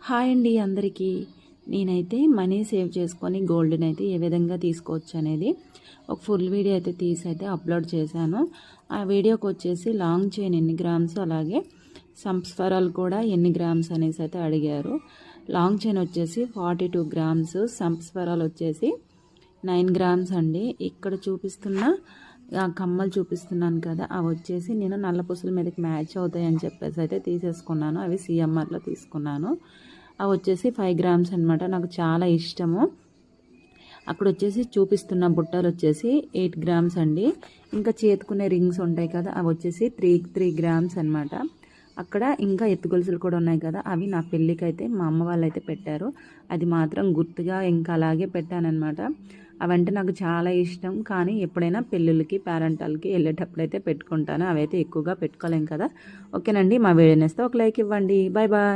Hi అండి అందరికీ. నేనైతే మనీ సేవ్ చేసుకొని గోల్డ్ని అయితే ఏ విధంగా తీసుకోవచ్చు అనేది ఒక ఫుల్ వీడియో అయితే తీసి అయితే అప్లోడ్ చేశాను. ఆ వీడియోకి వచ్చేసి లాంగ్ చైన్ ఎన్ని గ్రామ్స్, అలాగే సంస్వరాలు కూడా ఎన్ని గ్రామ్స్ అనేసి అయితే అడిగారు. లాంగ్ చైన్ వచ్చేసి 42 గ్రామ్స్, సంస్వరాలు వచ్చేసి 9 గ్రామ్స్ అండి. ఇక్కడ చూపిస్తున్న కమ్మలు చూపిస్తున్నాను కదా, అవి వచ్చేసి నేను నల్ల పూసల మీదకి మ్యాచ్ అవుతాయి అని చెప్పేసి అయితే తీసేసుకున్నాను. అవి సిఎంఆర్లో తీసుకున్నాను. అవి వచ్చేసి 5 గ్రామ్స్ అనమాట. నాకు చాలా ఇష్టము. అక్కడ వచ్చేసి చూపిస్తున్న బుట్టలు వచ్చేసి 8 గ్రామ్స్ అండి. ఇంకా చేతుకునే రింగ్స్ ఉంటాయి కదా, అవి వచ్చేసి 3 గ్రామ్స్ అనమాట. అక్కడ ఇంకా ఎత్తుగొలుసులు కూడా ఉన్నాయి కదా, అవి నా పెళ్ళికి అయితే మా అమ్మ వాళ్ళు అయితే పెట్టారు. అది మాత్రం గుర్తుగా ఇంకా అలాగే పెట్టానన్నమాట. అవంటే నాకు చాలా ఇష్టం, కానీ ఎప్పుడైనా పెళ్ళిళ్ళకి పేరెంటాలకి వెళ్ళేటప్పుడు అయితే పెట్టుకుంటాను. అవైతే ఎక్కువగా పెట్టుకోలేం కదా. ఓకేనండి, మా వీడియో నచ్చితే ఒక లైక్ ఇవ్వండి. Bye bye.